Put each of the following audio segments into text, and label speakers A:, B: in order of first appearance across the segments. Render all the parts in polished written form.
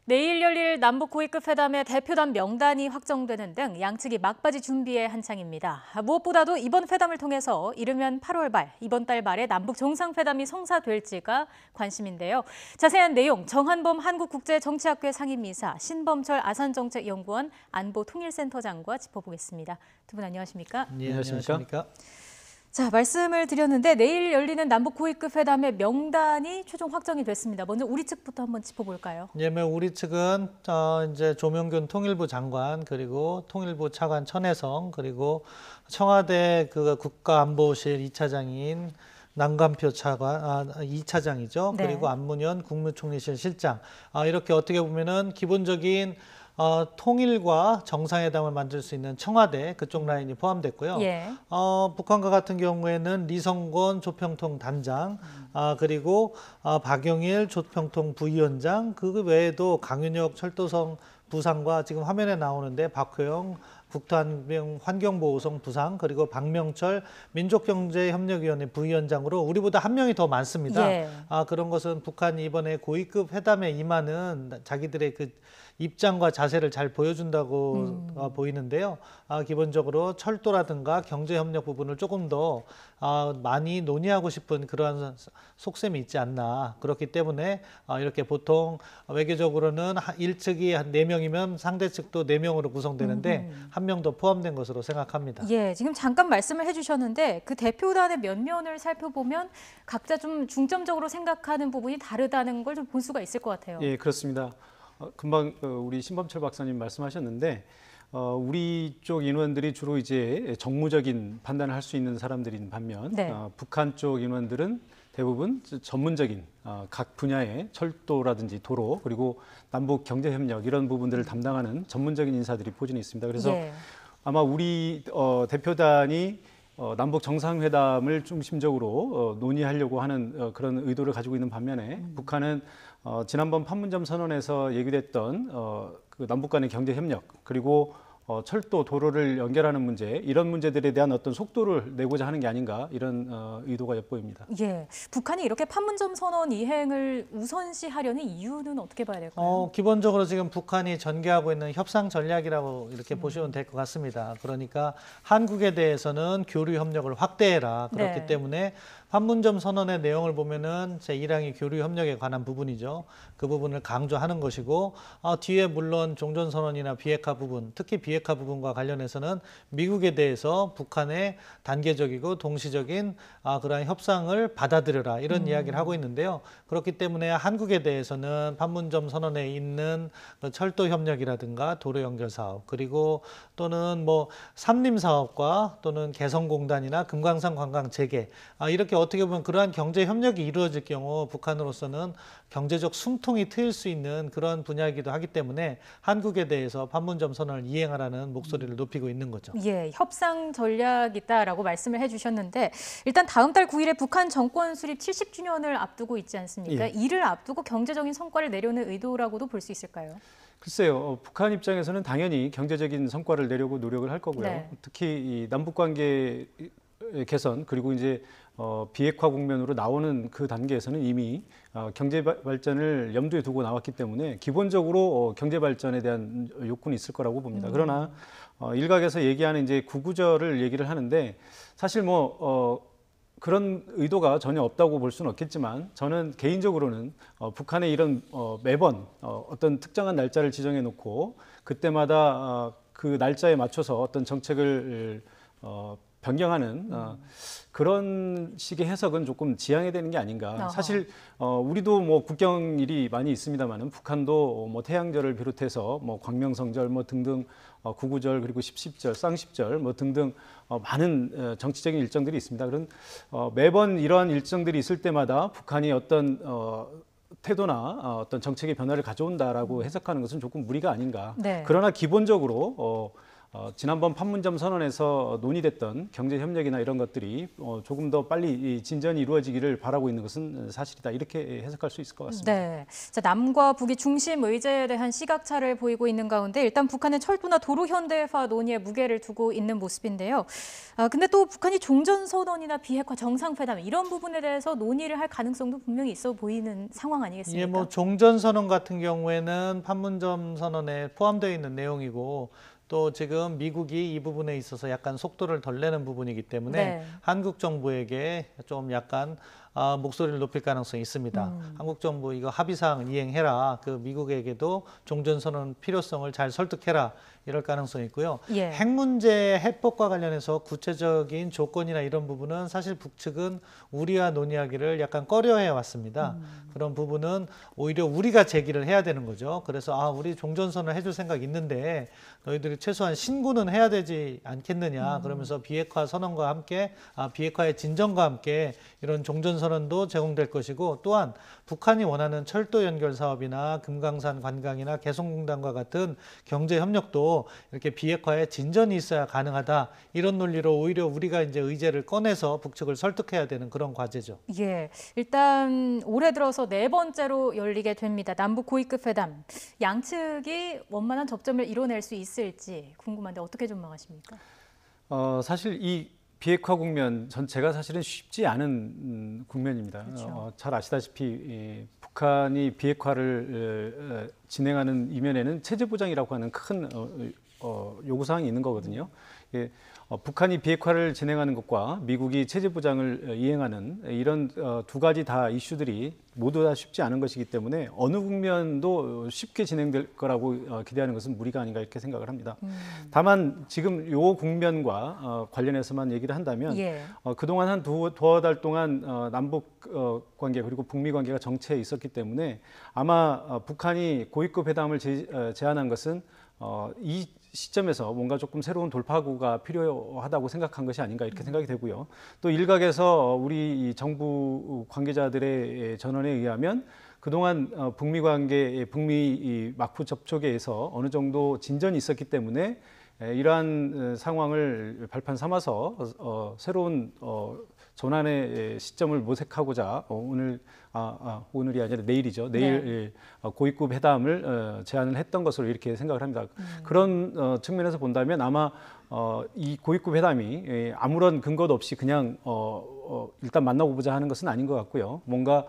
A: 내일 열릴 남북 고위급 회담의 대표단 명단이 확정되는 등 양측이 막바지 준비에 한창입니다. 무엇보다도 이번 회담을 통해서 이르면 8월 말, 이번 달 말에 남북 정상회담이 성사될지가 관심인데요. 자세한 내용 정한범 한국국제정치학회 상임이사, 신범철 아산정책연구원 안보통일센터장과 짚어보겠습니다. 두 분 안녕하십니까?
B: 네, 안녕하십니까?
A: 자, 말씀을 드렸는데 내일 열리는 남북 고위급 회담의 명단이 최종 확정이 됐습니다. 먼저 우리 측부터 한번 짚어볼까요?
B: 예, 우리 측은 이제 조명균 통일부 장관 그리고 통일부 차관 천혜성 그리고 청와대 국가안보실 2차장인 남관표 차관 2차장이죠.
A: 네.
B: 그리고 안문현 국무총리실 실장 이렇게 어떻게 보면은 기본적인 통일과 정상회담을 만들 수 있는 청와대 그쪽 라인이 포함됐고요.
A: 예.
B: 북한과 같은 경우에는 리성권 조평통 단장, 그리고 박용일 조평통 부위원장, 그 외에도 강윤혁 철도성 부상과 지금 화면에 나오는데 박효영 국토환경 환경보호성 부상 그리고 박명철 민족경제협력위원회 부위원장으로 우리보다 한 명이 더 많습니다.
A: 예.
B: 그런 것은 북한이 이번에 고위급 회담에 임하는 자기들의 그 입장과 자세를 잘 보여준다고 보이는데요. 기본적으로 철도라든가 경제협력 부분을 조금 더 많이 논의하고 싶은 그러한 속셈이 있지 않나. 그렇기 때문에 이렇게 보통 외교적으로는 1측이 한 4명이면 상대 측도 4명으로 구성되는데 한 명 더 포함된 것으로 생각합니다.
A: 예, 지금 잠깐 말씀을 해주셨는데 그 대표단의 면면을 살펴보면 각자 좀 중점적으로 생각하는 부분이 다르다는 걸 좀 볼 수가 있을 것 같아요.
C: 예, 그렇습니다. 금방 우리 신범철 박사님 말씀하셨는데 우리 쪽 인원들이 주로 이제 정무적인 판단을 할 수 있는 사람들인 반면
A: 네.
C: 북한 쪽 인원들은 대부분 전문적인 각 분야의 철도라든지 도로 그리고 남북 경제 협력 이런 부분들을 담당하는 전문적인 인사들이 포진해 있습니다. 그래서
A: 예.
C: 아마 우리 대표단이 남북 정상회담을 중심적으로 논의하려고 하는 그런 의도를 가지고 있는 반면에 북한은 지난번 판문점 선언에서 얘기됐던 그 남북 간의 경제 협력 그리고 철도 도로를 연결하는 문제 이런 문제들에 대한 어떤 속도를 내고자 하는 게 아닌가 이런 의도가 엿보입니다.
A: 예, 북한이 이렇게 판문점 선언 이행을 우선시하려는 이유는 어떻게 봐야 될까요?
B: 기본적으로 지금 북한이 전개하고 있는 협상 전략이라고 이렇게 보시면 될 것 같습니다. 그러니까 한국에 대해서는 교류 협력을 확대해라. 그렇기
A: 네.
B: 때문에 판문점 선언의 내용을 보면은 제1항이 교류 협력에 관한 부분이죠. 그 부분을 강조하는 것이고 뒤에 물론 종전선언이나 비핵화 부분, 특히 비핵화 부분과 관련해서는 미국에 대해서 북한의 단계적이고 동시적인 그러한 협상을 받아들여라 이런 이야기를 하고 있는데요. 그렇기 때문에 한국에 대해서는 판문점 선언에 있는 철도 협력이라든가 도로 연결 사업 그리고 또는 뭐 삼림 사업과 또는 개성공단이나 금강산 관광 재개 이렇게 어떻게 보면 그러한 경제 협력이 이루어질 경우 북한으로서는 경제적 숨통이 트일 수 있는 그런 분야이기도 하기 때문에 한국에 대해서 판문점 선언을 이행하라는 목소리를 높이고 있는 거죠.
A: 예, 협상 전략이 있다라고 말씀을 해주셨는데 일단 다음 달 9일에 북한 정권 수립 70주년을 앞두고 있지 않습니까?
C: 예.
A: 이를 앞두고 경제적인 성과를 내려는 의도라고도 볼 수 있을까요?
C: 글쎄요, 북한 입장에서는 당연히 경제적인 성과를 내려고 노력을 할 거고요.
A: 네.
C: 특히 이 남북 관계 개선 그리고 이제 비핵화 국면으로 나오는 그 단계에서는 이미 경제 발전을 염두에 두고 나왔기 때문에 기본적으로 경제 발전에 대한 욕구는 있을 거라고 봅니다. 그러나 일각에서 얘기하는 이제 구구절을 얘기를 하는데 사실 그런 의도가 전혀 없다고 볼 수는 없겠지만 저는 개인적으로는 북한의 이런 매번 어떤 특정한 날짜를 지정해 놓고 그때마다 그 날짜에 맞춰서 어떤 정책을 변경하는 그런 식의 해석은 조금 지양해야 되는 게 아닌가.
A: 어허.
C: 사실 우리도 뭐 국경일이 많이 있습니다만은 북한도 뭐 태양절을 비롯해서 뭐 광명성절 뭐 등등 구구절 그리고 십십절, 쌍십절 뭐 등등 많은 정치적인 일정들이 있습니다. 그런 매번 이러한 일정들이 있을 때마다 북한이 어떤 태도나 어떤 정책의 변화를 가져온다라고 해석하는 것은 조금 무리가 아닌가.
A: 네.
C: 그러나 기본적으로 지난번 판문점 선언에서 논의됐던 경제 협력이나 이런 것들이 조금 더 빨리 이 진전이 이루어지기를 바라고 있는 것은 사실이다. 이렇게 해석할 수 있을 것 같습니다.
A: 네. 자, 남과 북이 중심 의제에 대한 시각차를 보이고 있는 가운데 일단 북한은 철도나 도로 현대화 논의에 무게를 두고 있는 모습인데요. 근데 또 북한이 종전선언이나 비핵화 정상회담 이런 부분에 대해서 논의를 할 가능성도 분명히 있어 보이는 상황 아니겠습니까?
B: 예, 뭐 종전선언 같은 경우에는 판문점 선언에 포함되어 있는 내용이고 또 지금 미국이 이 부분에 있어서 약간 속도를 덜 내는 부분이기 때문에
A: 네.
B: 한국 정부에게 좀 약간 목소리를 높일 가능성이 있습니다. 한국 정부 이거 합의사항 이행해라. 그 미국에게도 종전선언 필요성을 잘 설득해라. 이럴 가능성이 있고요.
A: 예.
B: 핵 문제 해법과 관련해서 구체적인 조건이나 이런 부분은 사실 북측은 우리와 논의하기를 약간 꺼려해 왔습니다. 그런 부분은 오히려 우리가 제기를 해야 되는 거죠. 그래서 우리 종전선언 해줄 생각 있는데 너희들이 최소한 신고는 해야 되지 않겠느냐. 그러면서 비핵화 선언과 함께 비핵화의 진전과 함께 이런 종전선언도 제공될 것이고 또한 북한이 원하는 철도 연결 사업이나 금강산 관광이나 개성공단과 같은 경제 협력도 이렇게 비핵화에 진전이 있어야 가능하다. 이런 논리로 오히려 우리가 이제 의제를 꺼내서 북측을 설득해야 되는 그런 과제죠.
A: 예, 일단 올해 들어서 4번째로 열리게 됩니다. 남북 고위급 회담. 양측이 원만한 접점을 이뤄낼 수 있을지 궁금한데 어떻게 전망하십니까?
C: 사실 이 비핵화 국면 전체가 사실은 쉽지 않은 국면입니다.
A: 그렇죠.
C: 잘 아시다시피 북한이 비핵화를 진행하는 이면에는 체제 보장이라고 하는 큰 요구사항이 있는 거거든요. 북한이 비핵화를 진행하는 것과 미국이 체제 보장을 이행하는 이런 두 가지 다 이슈들이 모두 다 쉽지 않은 것이기 때문에 어느 국면도 쉽게 진행될 거라고 기대하는 것은 무리가 아닌가 이렇게 생각을 합니다. 다만 지금 요 국면과 관련해서만 얘기를 한다면
A: 예.
C: 그동안 한 두어 달 동안 남북 관계 그리고 북미 관계가 정체해 있었기 때문에 아마 북한이 고위급 회담을 제안한 것은 이 시점에서 뭔가 조금 새로운 돌파구가 필요하다고 생각한 것이 아닌가 이렇게 생각이 되고요. 또 일각에서 우리 정부 관계자들의 전언에 의하면 그동안 북미 관계, 북미 막부 접촉에서 어느 정도 진전이 있었기 때문에 이러한 상황을 발판 삼아서 새로운 전환의 시점을 모색하고자 오늘이 아니라 내일이죠. 내일 고위급 회담을 제안을 했던 것으로 이렇게 생각을 합니다. 그런 측면에서 본다면 아마 이 고위급 회담이 아무런 근거도 없이 그냥 일단 만나고 보자 하는 것은 아닌 것 같고요. 뭔가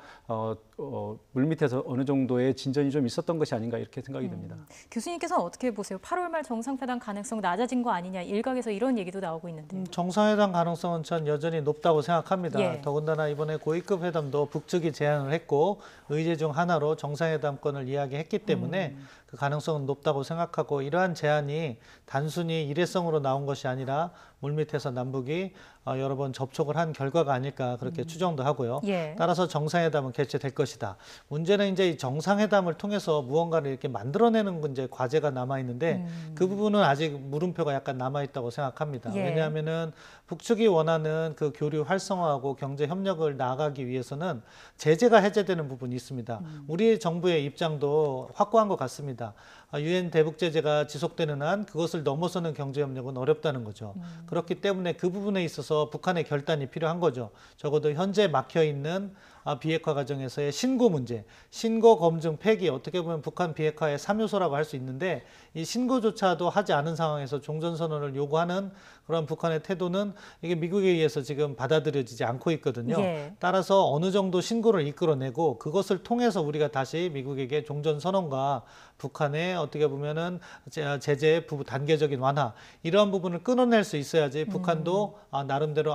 C: 물밑에서 어느 정도의 진전이 좀 있었던 것이 아닌가 이렇게 생각이 됩니다.
A: 교수님께서는 어떻게 보세요? 8월 말 정상회담 가능성 낮아진 거 아니냐 일각에서 이런 얘기도 나오고 있는데.
B: 정상회담 가능성은 전 여전히 높다고 생각합니다.
A: 예.
B: 더군다나 이번에 고위급 회담도 북측이 제안을 했고 의제 중 하나로 정상회담권을 이야기했기 때문에 그 가능성은 높다고 생각하고 이러한 제안이 단순히 일회성으로 나온 것이 아니라 물밑에서 남북이 여러 번 접촉을 한 결과가 아닐까 그렇게 추정도 하고요.
A: 예.
B: 따라서 정상회담은 개최될 것이다. 문제는 이제 이 정상회담을 통해서 무언가를 이렇게 만들어내는 이제 과제가 남아 있는데 그 부분은 아직 물음표가 약간 남아 있다고 생각합니다.
A: 예.
B: 왜냐하면은 북측이 원하는 그 교류 활성화하고 경제 협력을 나아가기 위해서는 제재가 해제되는 부분이 있습니다. 우리 정부의 입장도 확고한 것 같습니다. 유엔 대북 제재가 지속되는 한 그것을 넘어서는 경제 협력은 어렵다는 거죠. 그렇기 때문에 그 부분에 있어서 북한의 결단이 필요한 거죠. 적어도 현재 막혀 있는 비핵화 과정에서의 신고 문제, 신고 검증 폐기 어떻게 보면 북한 비핵화의 3요소라고 할 수 있는데 이 신고조차도 하지 않은 상황에서 종전선언을 요구하는 그런 북한의 태도는 이게 미국에 의해서 지금 받아들여지지 않고 있거든요.
A: 예.
B: 따라서 어느 정도 신고를 이끌어내고 그것을 통해서 우리가 다시 미국에게 종전선언과 북한의 어떻게 보면은 제재 부분 단계적인 완화 이러한 부분을 끊어낼 수 있어야지 북한도 나름대로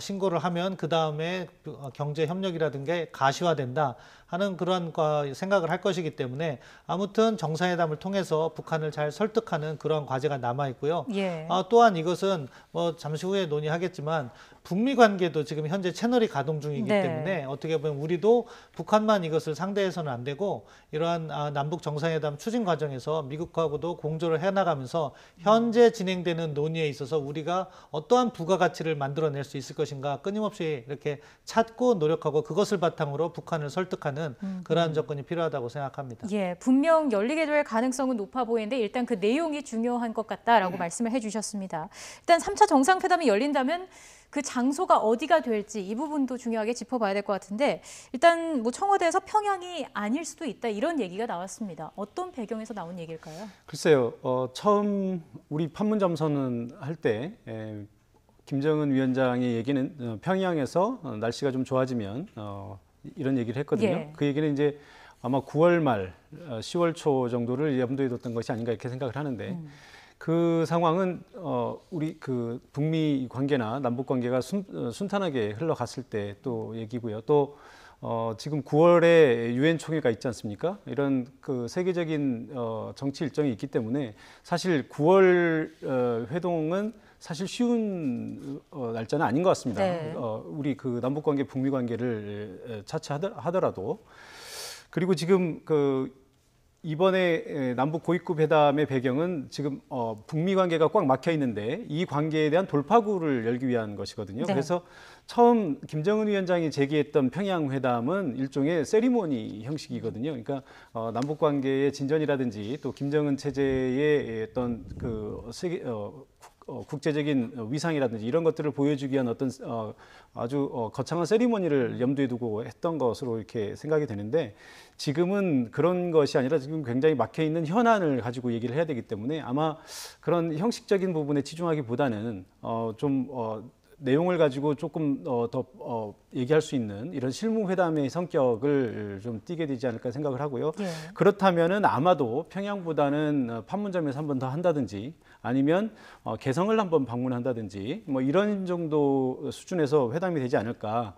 B: 신고를 하면 그 다음에 경제 협력이라든가 가시화된다 하는 그런 생각을 할 것이기 때문에 아무튼 정상회담을 통해서 북한을 잘 설득하는 그런 과제가 남아 있고요.
A: 예.
B: 또한 이것은 뭐 잠시 후에 논의하겠지만 북미 관계도 지금 현재 채널이 가동 중이기
A: 네.
B: 때문에 어떻게 보면 우리도 북한만 이것을 상대해서는 안 되고 이러한 남북 정상회담 추진 과정에서 미국하고도 공조를 해나가면서 현재 진행되는 논의에 있어서 우리가 어떠한 부가가치를 만들어낼 수 있을 것인가 끊임없이 이렇게 찾고 노력하고 그것을 바탕으로 북한을 설득하는 그러한 조건이 필요하다고 생각합니다.
A: 예, 분명 열리게 될 가능성은 높아 보이는데 일단 그 내용이 중요한 것 같다라고 말씀을 해주셨습니다. 일단 3차 정상회담이 열린다면 그 장소가 어디가 될지 이 부분도 중요하게 짚어봐야 될 것 같은데 일단 뭐 청와대에서 평양이 아닐 수도 있다 이런 얘기가 나왔습니다. 어떤 배경에서 나온 얘기일까요?
C: 글쎄요, 처음 우리 판문점 선언 할 때 김정은 위원장의 얘기는 평양에서 날씨가 좀 좋아지면 이런 얘기를 했거든요.
A: 예.
C: 그 얘기는 이제 아마 9월 말, 10월 초 정도를 염두에 뒀던 것이 아닌가 이렇게 생각을 하는데 그 상황은 우리 그 북미 관계나 남북 관계가 순탄하게 흘러갔을 때 또 얘기고요. 또 지금 9월에 유엔 총회가 있지 않습니까? 이런 그 세계적인 정치 일정이 있기 때문에 사실 9월 회동은 사실 쉬운 날짜는 아닌 것 같습니다.
A: 네.
C: 우리 그 남북 관계, 북미 관계를 차치하더라도 그리고 지금 그 이번에 남북 고위급 회담의 배경은 지금 북미 관계가 꽉 막혀 있는데 이 관계에 대한 돌파구를 열기 위한 것이거든요.
A: 네.
C: 그래서 처음 김정은 위원장이 제기했던 평양 회담은 일종의 세리머니 형식이거든요. 그러니까 남북 관계의 진전이라든지 또 김정은 체제의 어떤 그 세계 국제적인 위상이라든지 이런 것들을 보여주기 위한 어떤 아주 거창한 세리머니를 염두에 두고 했던 것으로 이렇게 생각이 되는데 지금은 그런 것이 아니라 지금 굉장히 막혀 있는 현안을 가지고 얘기를 해야 되기 때문에 아마 그런 형식적인 부분에 치중하기보다는 좀 내용을 가지고 조금 더 얘기할 수 있는 이런 실무 회담의 성격을 좀 띠게 되지 않을까 생각을 하고요.
A: 예.
C: 그렇다면은 아마도 평양보다는 판문점에서 한 번 더 한다든지 아니면 개성을 한번 방문한다든지 뭐 이런 정도 수준에서 회담이 되지 않을까.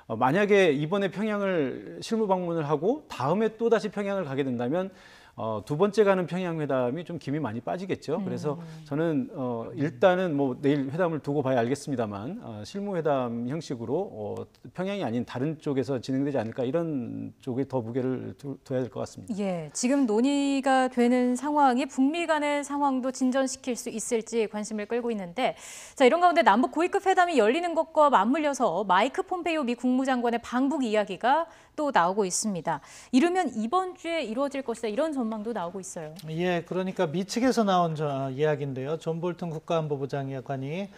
C: 만약에 이번에 평양을 실무 방문을 하고 다음에 또 다시 평양을 가게 된다면 두 번째 가는 평양 회담이 좀 김이 많이 빠지겠죠. 그래서 저는 일단은 뭐 내일 회담을 두고 봐야 알겠습니다만 실무 회담 형식으로 평양이 아닌 다른 쪽에서 진행되지 않을까 이런 쪽에 더 무게를 둬야 될 것 같습니다.
A: 예, 지금 논의가 되는 상황이 북미 간의 상황도 진전시킬 수 있을지 관심을 끌고 있는데 자, 이런 가운데 남북 고위급 회담이 열리는 것과 맞물려서 마이크 폼페이오 미 국무장관의 방북 이야기가 또 나오고 있습니다. 이르면 이번 주에 이루어질 것이다 이런 전망도 나오고 있어요.
B: 예, 그러니까 미 측에서 나온 이야기인데요. 존 볼튼 국가안보부장관이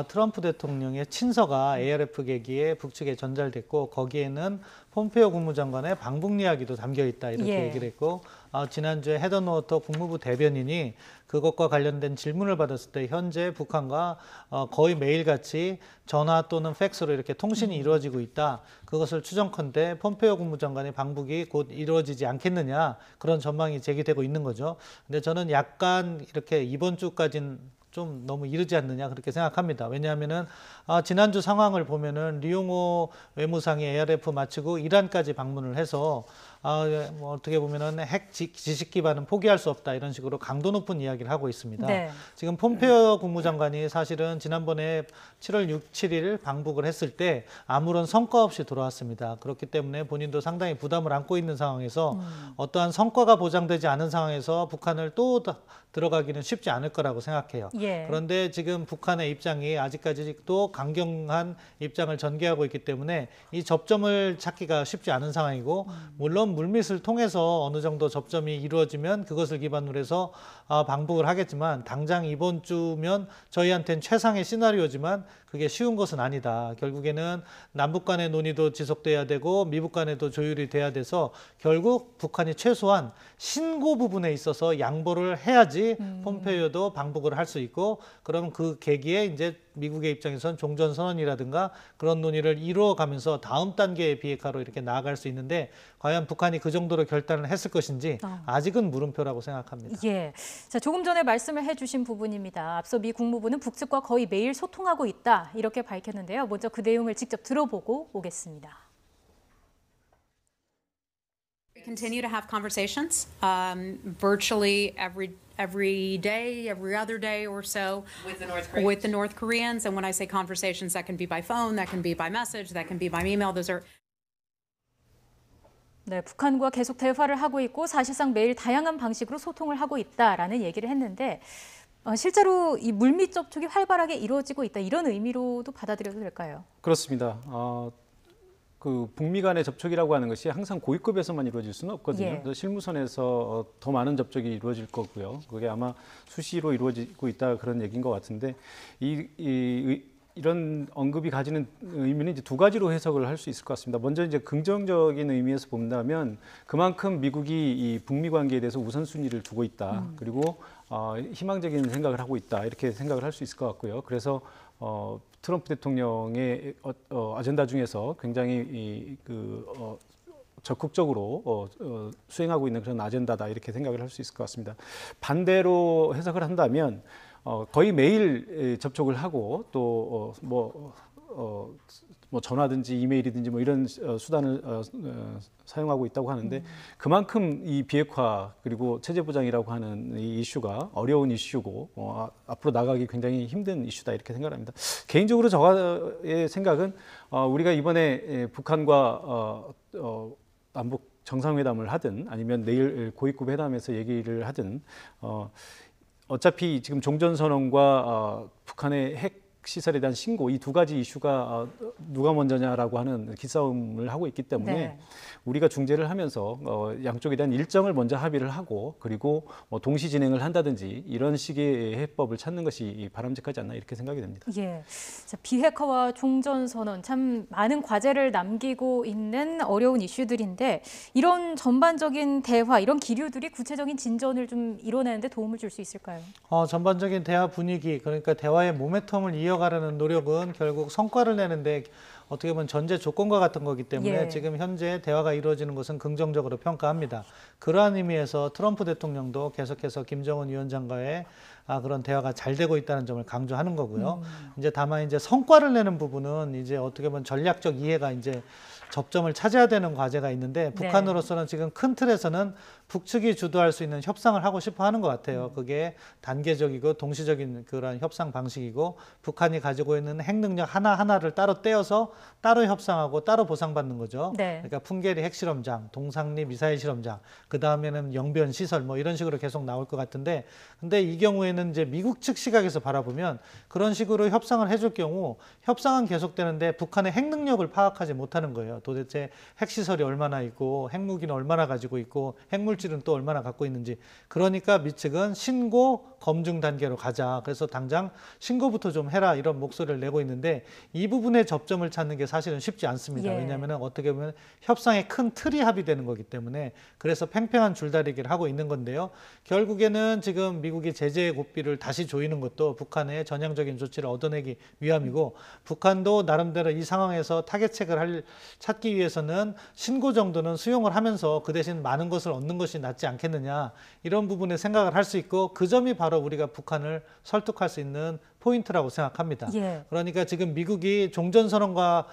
B: 트럼프 대통령의 친서가 ARF 계기에 북측에 전달됐고 거기에는 폼페이오 국무장관의 방북 이야기도 담겨 있다 이렇게
A: 예.
B: 얘기를 했고 지난주에 헤더 노어터 국무부 대변인이 그것과 관련된 질문을 받았을 때 현재 북한과 거의 매일같이 전화 또는 팩스로 이렇게 통신이 이루어지고 있다. 그것을 추정컨대 폼페이오 국무장관의 방북이 곧 이루어지지 않겠느냐 그런 전망이 제기되고 있는 거죠. 근데 저는 약간 이렇게 이번 주까지는 좀 너무 이르지 않느냐 그렇게 생각합니다. 왜냐하면은 지난주 상황을 보면은 리용호 외무상이 ARF 마치고 이란까지 방문을 해서 뭐 어떻게 보면은 핵 지식 기반은 포기할 수 없다 이런 식으로 강도 높은 이야기를 하고 있습니다.
A: 네.
B: 지금 폼페이오 국무장관이 사실은 지난번에 7월 6, 7일 방북을 했을 때 아무런 성과 없이 돌아왔습니다. 그렇기 때문에 본인도 상당히 부담을 안고 있는 상황에서 어떠한 성과가 보장되지 않은 상황에서 북한을 또 들어가기는 쉽지 않을 거라고 생각해요.
A: 예.
B: 그런데 지금 북한의 입장이 아직까지도 강경한 입장을 전개하고 있기 때문에 이 접점을 찾기가 쉽지 않은 상황이고 물론 물밑을 통해서 어느 정도 접점이 이루어지면 그것을 기반으로 해서 방북을 하겠지만 당장 이번 주면 저희한테는 최상의 시나리오지만 그게 쉬운 것은 아니다. 결국에는 남북 간의 논의도 지속돼야 되고 미북 간에도 조율이 돼야 돼서 결국 북한이 최소한 신고 부분에 있어서 양보를 해야지 폼페이오도 방북을 할 수 있고 그러면 그 계기에 이제 미국의 입장에서는 종전선언이라든가 그런 논의를 이루어가면서 다음 단계의 비핵화로 이렇게 나아갈 수 있는데 과연 북한이 그 정도로 결단을 했을 것인지 아직은 물음표라고 생각합니다.
A: 예, 자 조금 전에 말씀을 해주신 부분입니다. 앞서 미 국무부는 북측과 거의 매일 소통하고 있다 이렇게 밝혔는데요. 먼저 그 내용을 직접 들어보고 오겠습니다.
D: We continue to have conversations virtually every day, every other day or so with the North Koreans. And when I say conversations, that can be by phone, that can be by message, that can be by email. Those are
A: 네, 북한과 계속 대화를 하고 있고 사실상 매일 다양한 방식으로 소통을 하고 있다라는 얘기를 했는데 실제로 이 물밑 접촉이 활발하게 이루어지고 있다 이런 의미로도 받아들여도 될까요?
C: 그렇습니다. 그 북미 간의 접촉이라고 하는 것이 항상 고위급에서만 이루어질 수는 없거든요.
A: 예.
C: 그래서 실무선에서 더 많은 접촉이 이루어질 거고요. 그게 아마 수시로 이루어지고 있다 그런 얘기인 것 같은데 이런 언급이 가지는 의미는 이제 두 가지로 해석을 할 수 있을 것 같습니다. 먼저 이제 긍정적인 의미에서 본다면 그만큼 미국이 이 북미 관계에 대해서 우선순위를 두고 있다. 그리고 희망적인 생각을 하고 있다. 이렇게 생각을 할 수 있을 것 같고요. 그래서 트럼프 대통령의 아젠다 중에서 굉장히 적극적으로 수행하고 있는 그런 아젠다다 이렇게 생각을 할 수 있을 것 같습니다. 반대로 해석을 한다면 거의 매일 접촉을 하고 또 뭐 전화든지 이메일이든지 뭐 이런 수단을 사용하고 있다고 하는데 그만큼 이 비핵화 그리고 체제 보장이라고 하는 이 이슈가 어려운 이슈고 앞으로 나가기 굉장히 힘든 이슈다 이렇게 생각합니다. 개인적으로 저의 생각은 우리가 이번에 북한과 남북 정상회담을 하든 아니면 내일 고위급 회담에서 얘기를 하든 어차피 지금 종전선언과 북한의 핵 시설에 대한 신고 이 두 가지 이슈가 누가 먼저냐라고 하는 기싸움을 하고 있기 때문에
A: 네.
C: 우리가 중재를 하면서 양쪽에 대한 일정을 먼저 합의를 하고 그리고 동시 진행을 한다든지 이런 식의 해법을 찾는 것이 바람직하지 않나 이렇게 생각이 됩니다.
A: 예, 자, 비핵화와 종전선언 참 많은 과제를 남기고 있는 어려운 이슈들인데 이런 전반적인 대화, 이런 기류들이 구체적인 진전을 좀 이뤄내는데 도움을 줄 수 있을까요?
B: 전반적인 대화 분위기, 그러니까 대화의 모멘텀을 이어가려는 노력은 결국 성과를 내는데 어떻게 보면 전제 조건과 같은 거기 때문에
A: 예.
B: 지금 현재 대화가 이루어지는 것은 긍정적으로 평가합니다. 그러한 의미에서 트럼프 대통령도 계속해서 김정은 위원장과의 그런 대화가 잘 되고 있다는 점을 강조하는 거고요. 이제 다만 이제 성과를 내는 부분은 이제 어떻게 보면 전략적 이해가 이제 접점을 찾아야 되는 과제가 있는데 북한으로서는 지금 큰 틀에서는 북측이 주도할 수 있는 협상을 하고 싶어 하는 것 같아요. 그게 단계적이고 동시적인 그런 협상 방식이고 북한이 가지고 있는 핵 능력 하나하나를 따로 떼어서 따로 협상하고 따로 보상받는 거죠.
A: 네.
B: 그러니까 풍계리 핵실험장, 동상리 미사일 실험장, 그 다음에는 영변 시설 뭐 이런 식으로 계속 나올 것 같은데 근데 이 경우에는 이제 미국 측 시각에서 바라보면 그런 식으로 협상을 해줄 경우 협상은 계속되는데 북한의 핵 능력을 파악하지 못하는 거예요. 도대체 핵시설이 얼마나 있고 핵무기는 얼마나 가지고 있고 핵물질은 또 얼마나 갖고 있는지. 그러니까 미 측은 신고 검증 단계로 가자. 그래서 당장 신고부터 좀 해라 이런 목소리를 내고 있는데 이 부분의 접점을 찾는 게 사실은 쉽지 않습니다.
A: 예.
B: 왜냐하면 어떻게 보면 협상의 큰 틀이 합의되는 거기 때문에 그래서 팽팽한 줄다리기를 하고 있는 건데요. 결국에는 지금 미국이 제재의 고삐를 다시 조이는 것도 북한의 전향적인 조치를 얻어내기 위함이고 북한도 나름대로 이 상황에서 타겟책을 찾기 위해서는 신고 정도는 수용을 하면서 그 대신 많은 것을 얻는 것이 낫지 않겠느냐 이런 부분에 생각을 할 수 있고 그 점이 바로 우리가 북한을 설득할 수 있는 포인트라고 생각합니다.
A: 예.
B: 그러니까 지금 미국이 종전선언과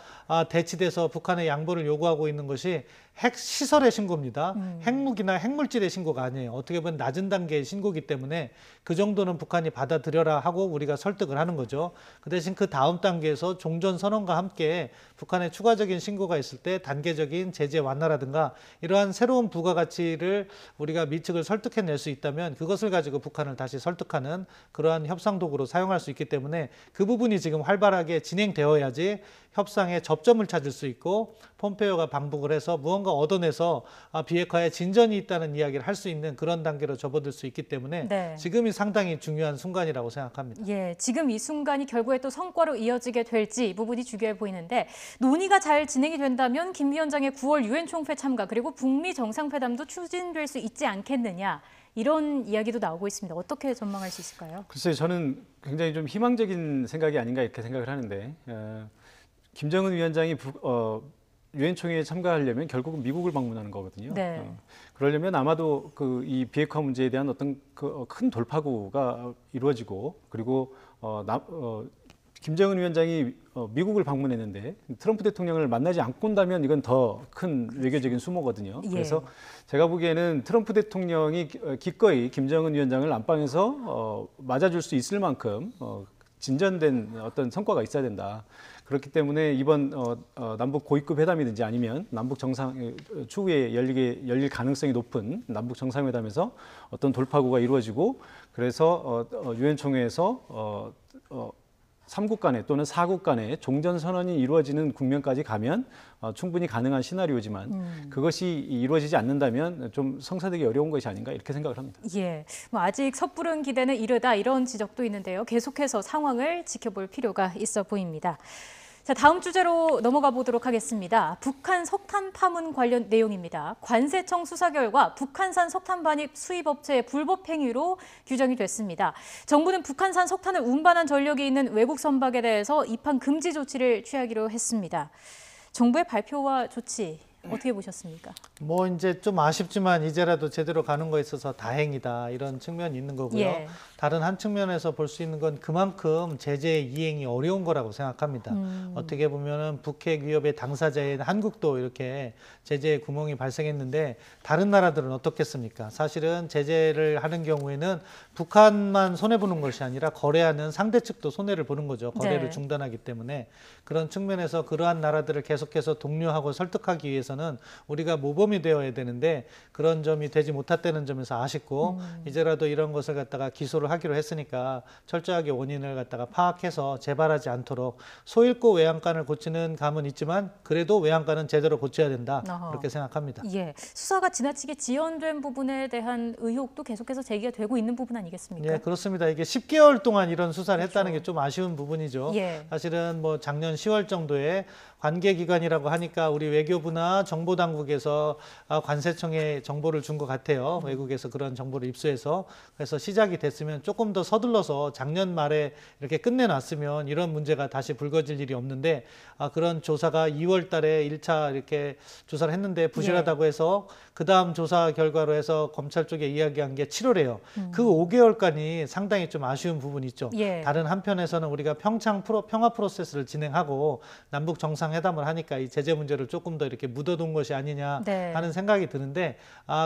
B: 대치돼서 북한의 양보를 요구하고 있는 것이 핵시설의 신고입니다. 핵무기나 핵물질의 신고가 아니에요. 어떻게 보면 낮은 단계의 신고이기 때문에 그 정도는 북한이 받아들여라 하고 우리가 설득을 하는 거죠. 그 대신 그 다음 단계에서 종전선언과 함께 북한의 추가적인 신고가 있을 때 단계적인 제재 완화라든가 이러한 새로운 부가가치를 우리가 미 측을 설득해낼 수 있다면 그것을 가지고 북한을 다시 설득하는 그러한 협상 도구로 사용할 수 있기 때문에 그 부분이 지금 활발하게 진행되어야지 협상의 접점을 찾을 수 있고 폼페이오가 방북을 해서 무언가 얻어내서 비핵화에 진전이 있다는 이야기를 할 수 있는 그런 단계로 접어들 수 있기 때문에
A: 네.
B: 지금이 상당히 중요한 순간이라고 생각합니다.
A: 예, 지금 이 순간이 결국에 또 성과로 이어지게 될지 이 부분이 중요해 보이는데 논의가 잘 진행이 된다면 김 위원장의 9월 유엔 총회 참가 그리고 북미 정상회담도 추진될 수 있지 않겠느냐 이런 이야기도 나오고 있습니다. 어떻게 전망할 수 있을까요?
C: 글쎄요, 저는 굉장히 좀 희망적인 생각이 아닌가 이렇게 생각을 하는데 김정은 위원장이 유엔 총회에 참가하려면 결국은 미국을 방문하는 거거든요.
A: 네.
C: 그러려면 아마도 이 비핵화 문제에 대한 어떤 큰 돌파구가 이루어지고 그리고 김정은 위원장이 미국을 방문했는데 트럼프 대통령을 만나지 않고 온다면 이건 더 큰 외교적인 수모거든요.
A: 예.
C: 그래서 제가 보기에는 트럼프 대통령이 기꺼이 김정은 위원장을 안방에서 맞아줄 수 있을 만큼 진전된 어떤 성과가 있어야 된다. 그렇기 때문에 이번 남북 고위급 회담이든지 아니면 남북 정상 추후에 열릴 가능성이 높은 남북 정상회담에서 어떤 돌파구가 이루어지고 그래서 유엔 총회에서 3국 간에 또는 4국 간에 종전 선언이 이루어지는 국면까지 가면 충분히 가능한 시나리오지만 그것이 이루어지지 않는다면 좀 성사되기 어려운 것이 아닌가 이렇게 생각을 합니다.
A: 예, 뭐 아직 섣부른 기대는 이르다 이런 지적도 있는데요. 계속해서 상황을 지켜볼 필요가 있어 보입니다. 자, 다음 주제로 넘어가 보도록 하겠습니다. 북한 석탄 파문 관련 내용입니다. 관세청 수사 결과 북한산 석탄 반입 수입업체의 불법 행위로 규정이 됐습니다. 정부는 북한산 석탄을 운반한 전력이 있는 외국 선박에 대해서 입항 금지 조치를 취하기로 했습니다. 정부의 발표와 조치 어떻게 보셨습니까?
B: 뭐 이제 좀 아쉽지만 이제라도 제대로 가는 거에 있어서 다행이다 이런 측면이 있는 거고요.
A: 예.
B: 다른 한 측면에서 볼 수 있는 건 그만큼 제재 이행이 어려운 거라고 생각합니다. 어떻게 보면은 북핵 위협의 당사자인 한국도 이렇게 제재의 구멍이 발생했는데 다른 나라들은 어떻겠습니까? 사실은 제재를 하는 경우에는 북한만 손해 보는 것이 아니라 거래하는 상대 측도 손해를 보는 거죠. 거래를
A: 네.
B: 중단하기 때문에 그런 측면에서 그러한 나라들을 계속해서 독려하고 설득하기 위해서는 우리가 모범이 되어야 되는데 그런 점이 되지 못했다는 점에서 아쉽고 이제라도 이런 것을 갖다가 기소를 하기로 했으니까 철저하게 원인을 갖다가 파악해서 재발하지 않도록 소잃고 외양간을 고치는 감은 있지만 그래도 외양간은 제대로 고쳐야 된다
A: 어허.
B: 그렇게 생각합니다.
A: 예, 수사가 지나치게 지연된 부분에 대한 의혹도 계속해서 제기가 되고 있는 부분 아니겠습니까?
B: 예, 그렇습니다. 이게 10개월 동안 이런 수사를
A: 그렇죠.
B: 했다는 게 좀 아쉬운 부분이죠.
A: 예.
B: 사실은 뭐 작년 10월 정도에 관계기관이라고 하니까 우리 외교부나 정보당국에서 관세청에 정보를 준 것 같아요. 외국에서 그런 정보를 입수해서. 그래서 시작이 됐으면 조금 더 서둘러서 작년 말에 이렇게 끝내놨으면 이런 문제가 다시 불거질 일이 없는데 그런 조사가 2월 달에 1차 이렇게 조사를 했는데 부실하다고 해서 그 다음 조사 결과로 해서 검찰 쪽에 이야기한 게 7월이에요. 그 5개월간이 상당히 좀 아쉬운 부분이 있죠.
A: 예.
B: 다른 한편에서는 우리가 평화 프로세스를 진행하고 남북 정상회담을 하니까 이 제재 문제를 조금 더 이렇게 묻어둔 것이 아니냐
A: 네.
B: 하는 생각이 드는데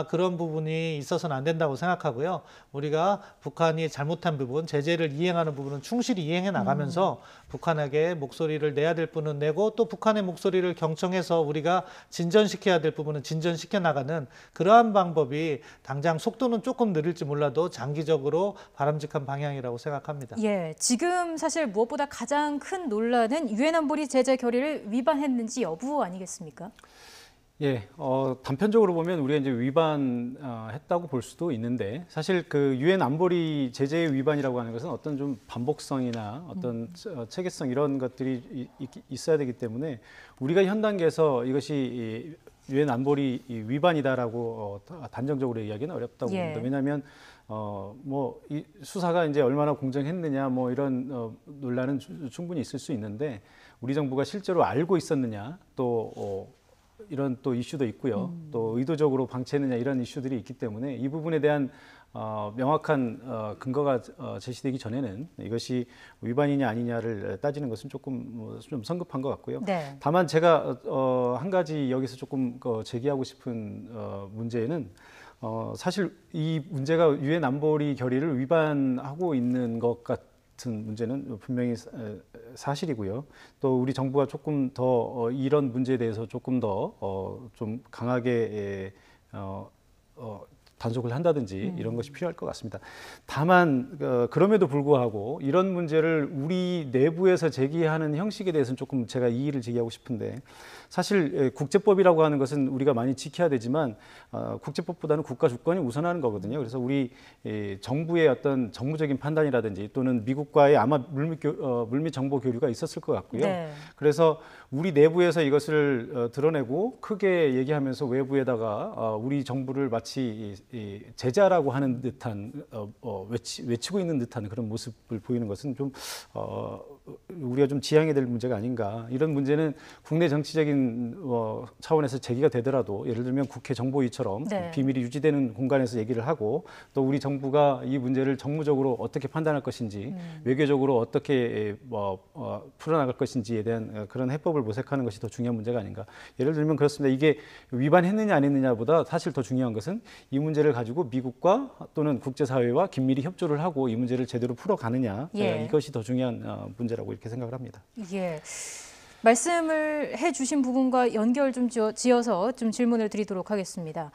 B: 그런 부분이 있어서는 안 된다고 생각하고요. 우리가 북한이 잘못한 부분, 제재를 이행하는 부분은 충실히 이행해 나가면서 북한에게 목소리를 내야 될 부분은 내고 또 북한의 목소리를 경청해서 우리가 진전시켜야 될 부분은 진전시켜 나가는 그러한 방법이 당장 속도는 조금 느릴지 몰라도 장기적으로 바람직한 방향이라고 생각합니다.
A: 예, 지금 사실 무엇보다 가장 큰 논란은 유엔 안보리 제재 결의를 위반했는지 여부 아니겠습니까?
C: 예, 단편적으로 보면 우리가 이제 위반했다고 볼 수도 있는데 사실 그 유엔 안보리 제재의 위반이라고 하는 것은 어떤 좀 반복성이나 어떤 체계성 이런 것들이 있어야 되기 때문에 우리가 현 단계에서 이것이 유엔 안보리 위반이다라고 단정적으로 이야기는 어렵다고
A: 예.
C: 봅니다. 왜냐하면 뭐 이 수사가 이제 얼마나 공정했느냐 뭐 이런 논란은 충분히 있을 수 있는데 우리 정부가 실제로 알고 있었느냐 또 이런 또 이슈도 있고요. 또 의도적으로 방치했느냐 이런 이슈들이 있기 때문에 이 부분에 대한 명확한 근거가 제시되기 전에는 이것이 위반이냐 아니냐를 따지는 것은 조금 좀 성급한 것 같고요.
A: 네.
C: 다만 제가 한 가지 여기서 조금 제기하고 싶은 문제는 사실 이 문제가 유엔 안보리 결의를 위반하고 있는 것 같은 문제는 분명히 사실이고요. 또 우리 정부가 조금 더 이런 문제에 대해서 조금 더 좀 강하게 단속을 한다든지 이런 것이 필요할 것 같습니다. 다만 그럼에도 불구하고 이런 문제를 우리 내부에서 제기하는 형식에 대해서는 조금 제가 이의를 제기하고 싶은데 사실 국제법이라고 하는 것은 우리가 많이 지켜야 되지만 국제법보다는 국가 주권이 우선하는 거거든요. 그래서 우리 정부의 어떤 정무적인 판단이라든지 또는 미국과의 아마 물밑 정보 교류가 있었을 것 같고요.
A: 네.
C: 그래서 우리 내부에서 이것을 드러내고 크게 얘기하면서 외부에다가 우리 정부를 마치 제자라고 하는 듯한 외치고 있는 듯한 그런 모습을 보이는 것은 좀 우리가 좀 지향해야 될 문제가 아닌가. 이런 문제는 국내 정치적인 차원에서 제기가 되더라도 예를 들면 국회 정보위처럼
A: 네.
C: 비밀이 유지되는 공간에서 얘기를 하고 또 우리 정부가 이 문제를 정무적으로 어떻게 판단할 것인지 외교적으로 어떻게 풀어나갈 것인지에 대한 그런 해법을 모색하는 것이 더 중요한 문제가 아닌가. 예를 들면 그렇습니다. 이게 위반했느냐 안 했느냐보다 사실 더 중요한 것은 이 문제를 가지고 미국과 또는 국제사회와 긴밀히 협조를 하고 이 문제를 제대로 풀어가느냐.
A: 예.
C: 이것이 더 중요한 문제라고 이렇게 생각을 합니다.
A: 예. 말씀을 해주신 부분과 연결 좀 지어서 좀 질문을 드리도록 하겠습니다.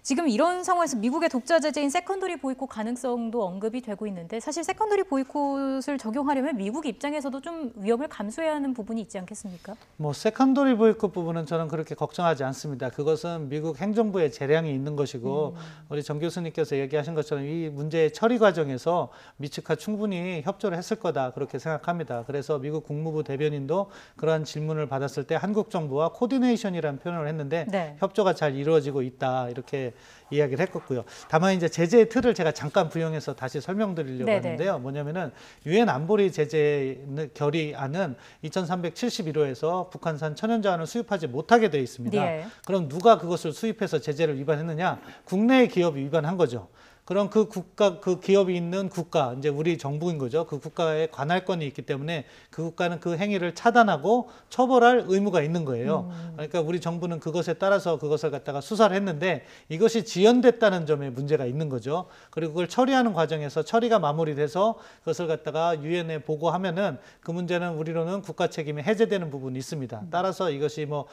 A: 지금 이런 상황에서 미국의 독자 제재인 세컨더리 보이콧 가능성도 언급이 되고 있는데 사실 세컨더리 보이콧을 적용하려면 미국 입장에서도 좀 위험을 감수해야 하는 부분이 있지 않겠습니까?
B: 뭐 세컨더리 보이콧 부분은 저는 그렇게 걱정하지 않습니다. 그것은 미국 행정부의 재량이 있는 것이고 우리 정 교수님께서 얘기하신 것처럼 이 문제의 처리 과정에서 미츠가 충분히 협조를 했을 거다 그렇게 생각합니다. 그래서 미국 국무부 대변인도 그러한 질문을 받았을 때 한국 정부와 코디네이션이라는 표현을 했는데
A: 네.
B: 협조가 잘 이루어지고 있다 이렇게 이야기를 했었고요. 다만 이제 제재의 틀을 제가 잠깐 부연해서 다시 설명드리려고
A: 네네.
B: 하는데요. 뭐냐면은 유엔 안보리 제재 결의안은 2371호에서 북한산 천연자원을 수입하지 못하게 되어 있습니다.
A: 네.
B: 그럼 누가 그것을 수입해서 제재를 위반했느냐? 국내의 기업이 위반한 거죠. 그럼 그 기업이 있는 국가, 이제 우리 정부인 거죠. 그 국가에 관할권이 있기 때문에 그 국가는 그 행위를 차단하고 처벌할 의무가 있는 거예요. 그러니까 우리 정부는 그것에 따라서 그것을 갖다가 수사를 했는데 이것이 지연됐다는 점에 문제가 있는 거죠. 그리고 그걸 처리하는 과정에서 처리가 마무리돼서 그것을 갖다가 유엔에 보고하면은 그 문제는 우리로는 국가 책임이 해제되는 부분이 있습니다. 따라서 이것이 뭐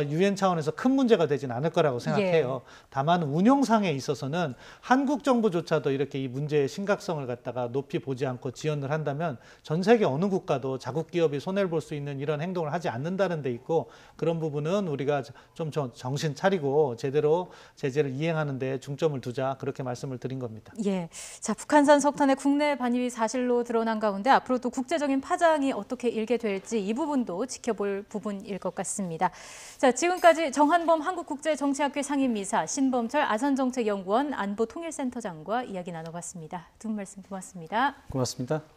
B: 유엔 차원에서 큰 문제가 되진 않을 거라고 생각해요. 다만 운용상에 있어서는 한국 정부조차도 이렇게 이 문제의 심각성을 갖다가 높이 보지 않고 지연을 한다면 전 세계 어느 국가도 자국 기업이 손해를 볼 수 있는 이런 행동을 하지 않는다는 데 있고 그런 부분은 우리가 좀 정신 차리고 제대로 제재를 이행하는 데 중점을 두자 그렇게 말씀을 드린 겁니다.
A: 예. 자, 북한산 석탄의 국내 반입이 사실로 드러난 가운데 앞으로 또 국제적인 파장이 어떻게 일게 될지 이 부분도 지켜볼 부분일 것 같습니다. 자, 지금까지 정한범 한국국제정치학회 상임이사, 신범철 아산정책연구원 안보통일센터장과 이야기 나눠봤습니다. 두 분 말씀 고맙습니다.
C: 고맙습니다.